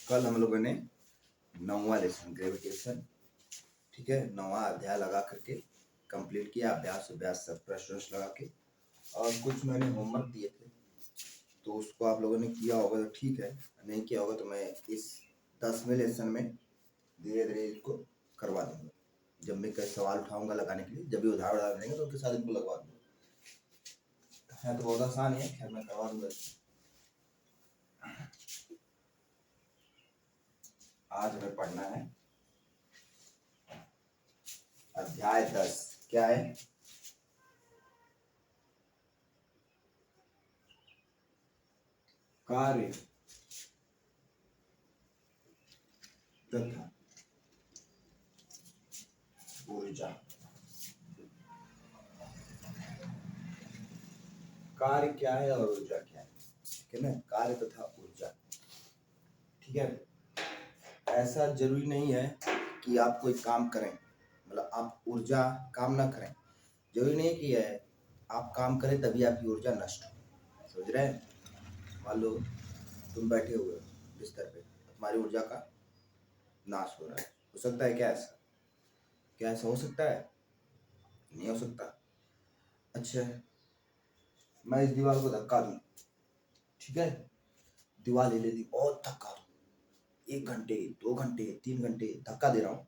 कल हम लोगों ने 9वां लेसन ग्रेविटेशन, ठीक है, 9वां अध्याय लगा करके कंप्लीट किया, अभ्यास अभ्यास सब प्रश्न लगा के, और कुछ मैंने होमवर्क दिए थे तो उसको आप लोगों ने किया होगा तो ठीक है, नहीं किया होगा तो मैं इस 10वें लेसन में धीरे धीरे इसको करवा दूंगा। जब मैं कई सवाल उठाऊंगा लगाने के लिए, जब भी उदाहरण देंगे तो उनके साथ इनको लगवा दूंगा। है तो बहुत आसान है, खैर मैं करवा दूंगा। आज हमें पढ़ना है अध्याय 10। क्या है? कार्य तथा ऊर्जा। कार्य क्या है और ऊर्जा क्या है, ठीक है ना? कार्य तथा ऊर्जा, ठीक है। ऐसा जरूरी नहीं है कि आप कोई काम करें, मतलब आप ऊर्जा काम ना करें, जरूरी नहीं कि है आप काम करें तभी आपकी ऊर्जा नष्ट हो। समझ रहे हैं? मान लो तुम बैठे हुए हो बिस्तर पे, तुम्हारी ऊर्जा का नाश हो रहा है, हो सकता है क्या ऐसा? क्या ऐसा हो सकता है? नहीं हो सकता। अच्छा, मैं इस दीवार को धक्का दूं, ठीक है, दीवार ले लेती और धक्का दूं, 1 घंटे 2 घंटे 3 घंटे धक्का दे रहा हूँ,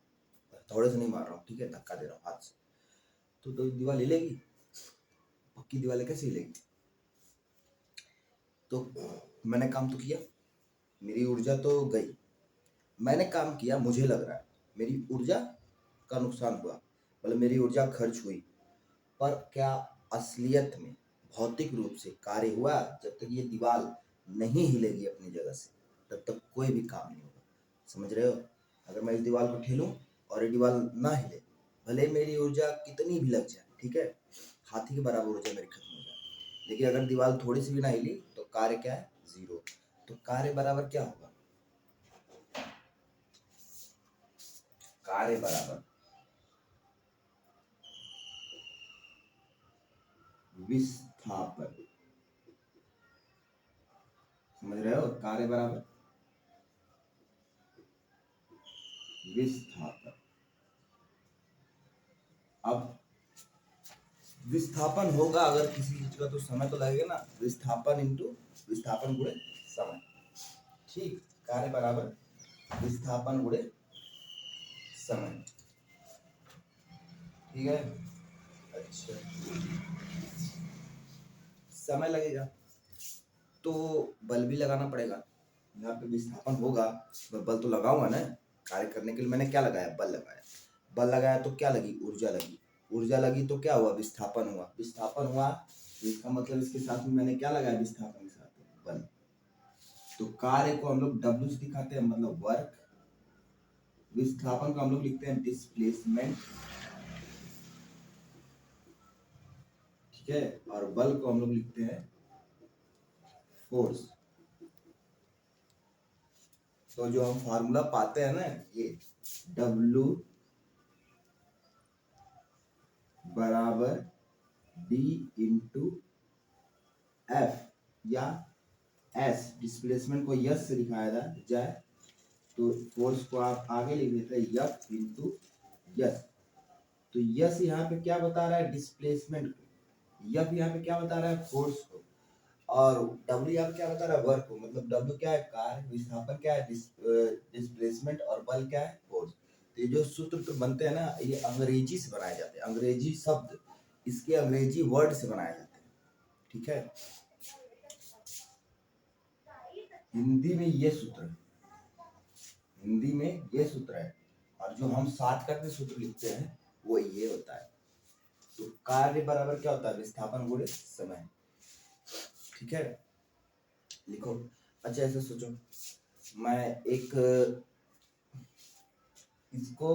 थोड़े से नहीं मार रहा हूँ, ठीक है, धक्का दे रहा हूँ हाथ से, तो दीवार ले लेगी? पक्की दीवार कैसे लेगी? तो मैंने काम तो किया, मेरी ऊर्जा तो गई, मैंने काम किया, मुझे लग रहा है मेरी ऊर्जा का नुकसान हुआ, मतलब मेरी ऊर्जा खर्च हुई, पर क्या असलियत में भौतिक रूप से कार्य हुआ? जब तक ये दीवार नहीं हिलेगी अपनी जगह से तब तक कोई भी काम नहीं होगा। समझ रहे हो? अगर मैं इस दीवार को ठेलूं और ये दीवार ना हिले, भले मेरी ऊर्जा कितनी भी लग जाए, ठीक है, हाथी के बराबर ऊर्जा मेरी खत्म हो जाए, लेकिन अगर दीवार थोड़ी सी भी ना हिली तो कार्य क्या है? 0। तो कार्य बराबर क्या होगा? कार्य बराबर विस्थापन। समझ रहे हो? कार्य बराबर विस्थापन। अब विस्थापन होगा अगर किसी चीज का तो समय तो लगेगा ना, विस्थापन इंटू विस्थापन गुणे समय, ठीक। कार्य बराबर विस्थापन गुणे समय, ठीक है। अच्छा, समय लगेगा तो बल भी लगाना पड़ेगा। यहाँ पे विस्थापन होगा, मैं बल तो लगाऊंगा ना, कार्य करने के लिए मैंने क्या लगाया? बल लगाया। बल लगाया तो क्या लगी? ऊर्जा लगी। ऊर्जा लगी तो क्या हुआ? विस्थापन हुआ। विस्थापन हुआ तो इसका मतलब इसके साथ में मैंने क्या लगाया? विस्थापन के साथ में बल। तो कार्य को हम लोग W से दिखाते हैं, मतलब वर्क। विस्थापन को हम लोग लिखते हैं डिस्प्लेसमेंट, ठीक है, और बल को हम लोग लिखते हैं फोर्स। तो जो हम फार्मूला पाते हैं ना, ये W बराबर D इंटू एफ, या S, डिस्प्लेसमेंट को यस से दिखाया जाए तो फोर्स को आप आगे लिख देते हैं F इंटू यस। तो यस यहाँ पे क्या बता रहा है? डिस्प्लेसमेंट को। F यहाँ पे क्या बता रहा है? फोर्स को। और W यहाँ पे क्या बता रहा है? वर्क को। मतलब W क्या है? कार्य, विस्थापन क्या है? डिस्प्लेसमेंट, और बल क्या है? फोर्स। तो ये जो सूत्र तो बनते हैं ना, ये अंग्रेजी से बनाए जाते हैं, अंग्रेजी शब्द इसके अंग्रेजी वर्ड से बनाए जाते हैं, ठीक है। हिंदी में ये सूत्र है, हिंदी में ये सूत्र है, और जो हम शॉर्टकट में सूत्र लिखते हैं वो ये होता है। तो कार्य बराबर क्या होता है? विस्थापन गुणे समय, ठीक है। लिखो। अच्छा, ऐसे सोचो, मैं एक इसको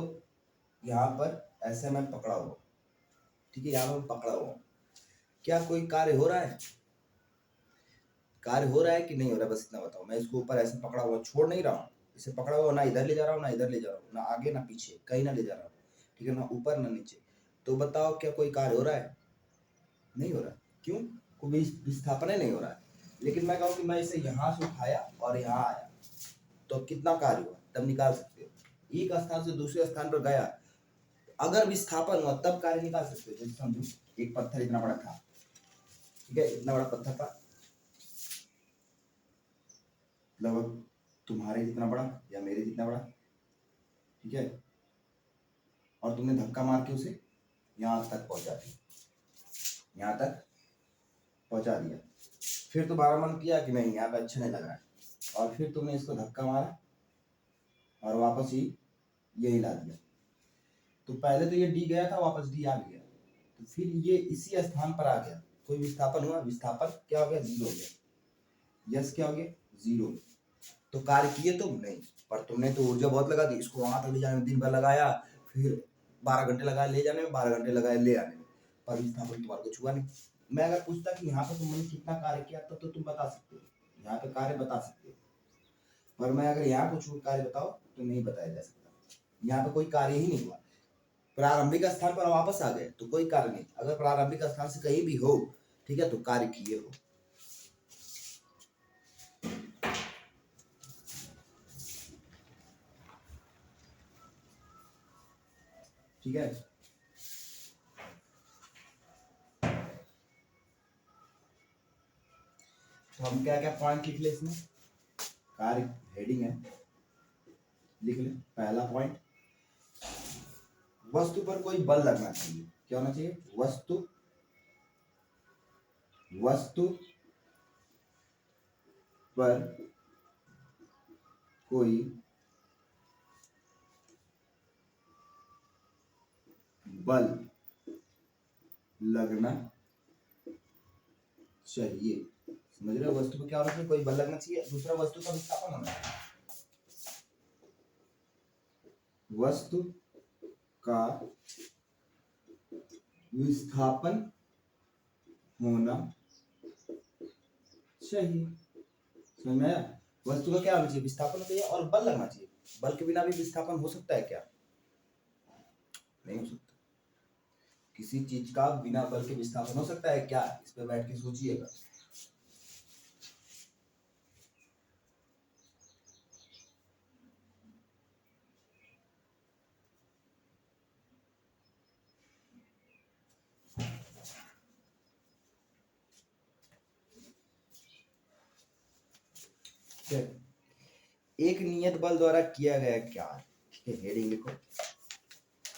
यहाँ पर ऐसे मैं पकड़ा हुआ, ठीक है, यहाँ पर पकड़ा हुआ, क्या कोई कार्य हो रहा है? कार्य हो रहा है कि नहीं हो रहा है? बस इतना बताओ। मैं इसको ऊपर ऐसे पकड़ा हुआ, छोड़ नहीं रहा हूँ, इसे पकड़ा हुआ, ना इधर ले जा रहा हूँ ना इधर ले जा रहा हूँ, ना आगे ना पीछे, कहीं ना ले जा रहा हूँ, ठीक है, ना ऊपर ना नीचे। तो बताओ क्या कोई कार्य हो रहा है? नहीं हो रहा। क्यों? कोई विस्थापन नहीं हो रहा है। लेकिन मैं कहूँ कि मैं इसे यहाँ से उठाया और यहाँ आया, तो कितना कार्य हुआ तब निकाल सकते हो। एक स्थान से दूसरे स्थान पर गया, अगर विस्थापन हुआ तब कार्य निकाल सकते हो। जैसे समझो एक पत्थर इतना बड़ा था, ठीक है, इतना बड़ा पत्थर था, लगभग तुम्हारे जितना बड़ा या मेरे जितना बड़ा, ठीक है, और तुमने धक्का मार के उसे यहाँ तक पहुंचा दिया, यहाँ तक पहुंचा दिया। फिर तुम्हारा मन किया कि नहीं यहाँ पे अच्छा नहीं लग रहा है, और फिर तुमने इसको धक्का मारा और वापस ही यही ला दिया। तो पहले तो ये डी गया था, वापस डी आ गया, तो फिर ये इसी स्थान पर आ गया। कोई विस्थापन हुआ, विस्थापन क्या हो गया, जीरो हो गया। यस क्या हो गया, जीरो। तो कार्य किए तुम नहीं, पर तुमने तो ऊर्जा बहुत लगा दी, इसको वहां तक ले जाने में दिन भर लगाया, फिर 12 घंटे लगाए ले जाने में, 12 घंटे लगाए ले आने में, पर विस्थापन तुम्हारे को छुआ नहीं। मैं अगर पूछता कि यहाँ पे तुमने कितना कार्य किया तब तो तुम बता सकते हो, यहाँ पे कार्य बता सकते हो, पर मैं अगर यहाँ पूछूं कार्य बताओ तो नहीं बताया जा सकता। यहाँ पे कोई कार्य ही नहीं हुआ। प्रारंभिक स्थान पर वापस आ गए तो कोई कार्य नहीं। अगर प्रारंभिक स्थान से कहीं भी हो, ठीक है, तो कार्य किए हो। ठीक है, तो हम क्या क्या पॉइंट लिख ले इसमें, कार्य हेडिंग है, लिख ले। पहला पॉइंट, वस्तु पर कोई बल लगना चाहिए। क्या होना चाहिए, वस्तु पर कोई बल लगना चाहिए। समझ रहे हो, वस्तु पर क्या होना चाहिए, कोई बल लगना चाहिए। दूसरा, वस्तु का विस्थापन होना चाहिए, वस्तु का विस्थापन होना चाहिए। समझ में आया, वस्तु का क्या होना चाहिए, विस्थापन होना चाहिए, और बल लगना चाहिए। बल के बिना भी विस्थापन हो सकता है क्या, नहीं हो सकता। किसी चीज का बिना बल के विस्थापन हो सकता है क्या, इस पे बैठ के सोचिएगा। एक नियत बल द्वारा किया गया कार्य, हेडिंग लिखो,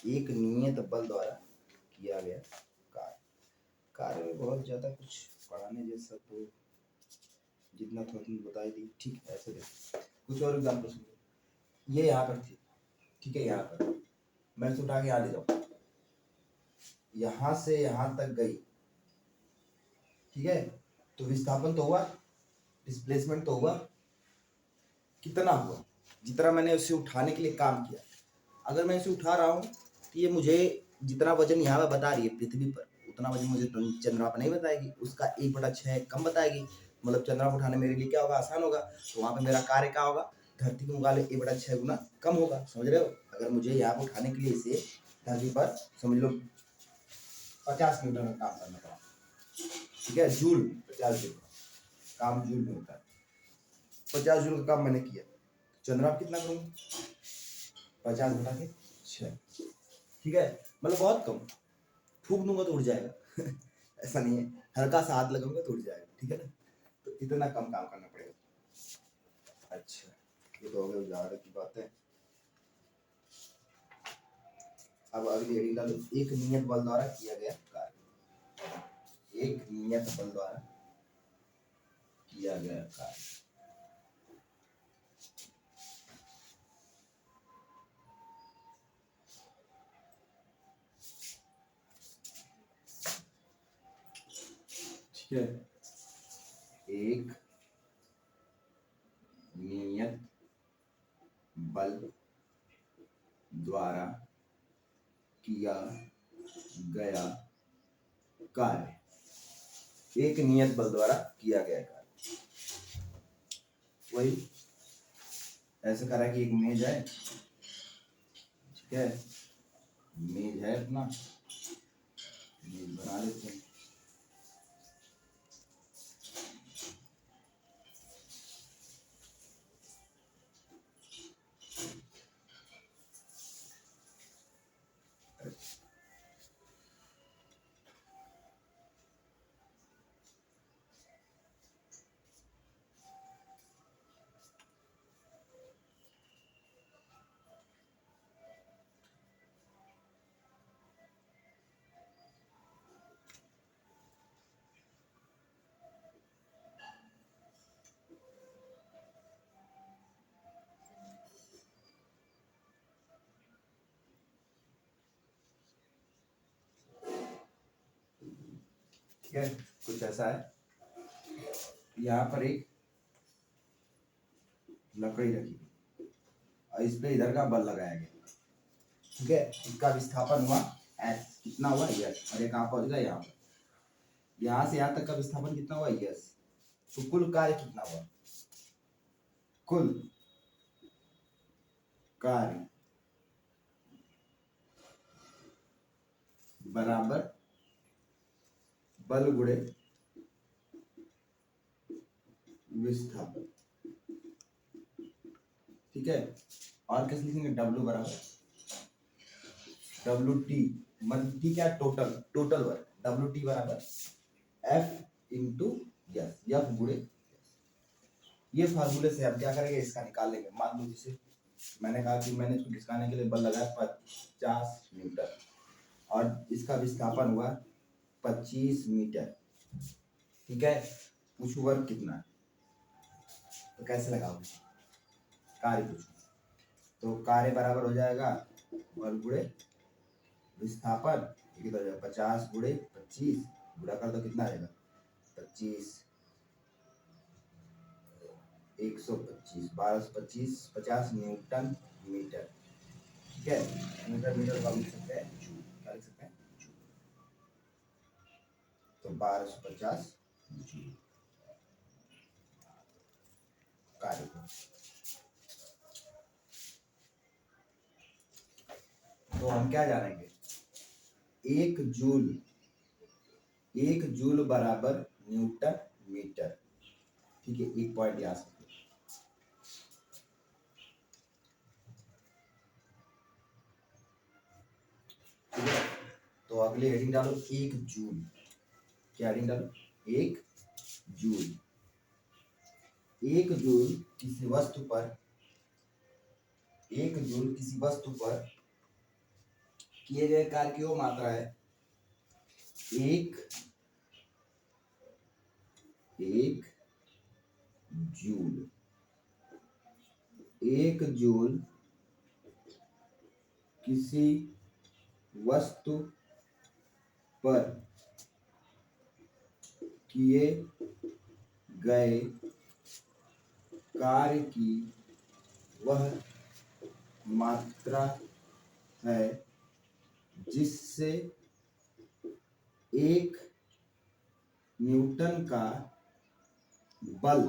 एक नियत बल द्वारा किया गया कार्य। कार्य में बहुत ज्यादा कुछ पढ़ाने जैसा तो जितना था तुमने बता ही दी, ठीक है। ऐसे देखो, कुछ और एग्जाम्पल सुनो। ये यहाँ पर थी, ठीक है, यहाँ पर मैं इसे उठा के यहाँ ले जाऊँ, यहाँ से यहाँ तक गई, ठीक है, तो विस्थापन तो हुआ, डिस्प्लेसमेंट तो हुआ, कितना हुआ, जितना मैंने उसे उठाने के लिए काम किया। अगर मैं इसे उठा रहा हूँ तो ये मुझे जितना वजन यहाँ पर बता रही है पृथ्वी पर, उतना वजन मुझे चंद्रमा पर नहीं बताएगी, उसका 1/6 कम बताएगी। मतलब चंद्रमा पर उठाने मेरे लिए क्या होगा, आसान होगा, तो वहाँ पे मेरा कार्य क्या होगा, धरती के मुकाबले 1/6 गुना कम होगा। समझ रहे हो, अगर मुझे यहाँ पर उठाने के लिए इसे धरती पर समझ लो 50 न्यूटन का काम करना पड़ा, ठीक है, जूल 50 जूल काम जूल में होता है, 50 जूल का काम मैंने किया, चंद्रमा कितना करूँगा, 50/6, ठीक है, मतलब बहुत कम। फूक दूंगा तो उड़ जाएगा ऐसा नहीं है, हल्का सा हाथ लगाऊंगा तो उड़ जाएगा, ठीक है ना, तो इतना कम काम करना पड़ेगा। अच्छा, ये तो हो गया उजागर की बात है। अब अगली हेडिंग डालो, एक नियत बल द्वारा किया गया कार्य। एक नियत बल द्वारा किया गया कार्य, ठीक है, एक नियत बल द्वारा किया गया कार्य, एक नियत बल द्वारा किया गया कार्य। वही ऐसे करा कि एक मेज है, ठीक है, मेज है अपना, मेज बना लेते हैं, ठीक है, कुछ ऐसा है। यहाँ पर एक लकड़ी रखी और इस पे इधर का बल लगाया गया। ठीक है, इसका विस्थापन हुआ एस, कितना हुआ यस, और ये कहाँ पहुंच गया यहाँ पर। यहाँ से यहाँ तक का विस्थापन कितना हुआ यस। तो कुल कार्य कितना हुआ, कुल कार्य बराबर बल गुणे विस्थापन। ठीक है, और कैसे लिखेंगे, डब्ल्यू बराबर डब्ल्यू टी, मतलब टी क्या, टोटल वर्क, डब्ल्यू टी बराबर एफ इंटू यस, एफ गुणे। ये फार्मूले से हम क्या करेंगे, इसका निकाल लेंगे। मान लो जैसे मैंने कहा कि मैंने इसको खिसकाने के लिए बल लगाया 50 न्यूटन और इसका विस्थापन हुआ 25 मीटर। ठीक है, पूछो वर्क कितना है, तो कैसे लगाओगे, कार्य पूछो, तो कार्य बराबर हो जाएगा बल गुणे विस्थापन, कितना हो जाएगा 50 गुणे 25, गुणा कर दो कितना आएगा 25, 125, 1225, 50 न्यूटन मीटर। ठीक है, न्यूटन मीटर का लिख सकते हैं जूल, क्या लिख सकते हैं जूल, तो 1250 जूल कार्य। तो हम क्या जानेंगे, एक जूल बराबर न्यूटन मीटर। ठीक है, एक पॉइंट याद रखिए। ठीक है, तो अगली हेडिंग डालो एक जूल, क्या हेडिंग डालो, एक जूल। एक जूल किसी वस्तु पर, एक जूल किसी वस्तु पर किए गए कार्य की वो मात्रा है। एक जूल, एक जूल किसी वस्तु पर किए गए कार्य की वह मात्रा है जिससे एक न्यूटन का बल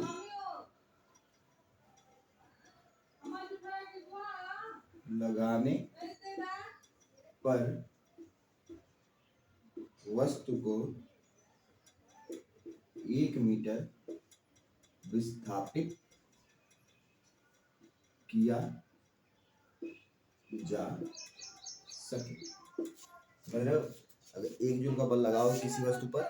लगाने पर वस्तु को 1 मीटर विस्थापित किया जा सके। मतलब अगर 1 जूल का बल लगाओ किसी वस्तु पर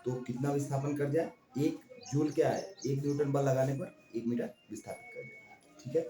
तो कितना विस्थापन कर जाए, 1 जूल क्या है, 1 न्यूटन बल लगाने पर 1 मीटर विस्थापित कर जाए। ठीक है।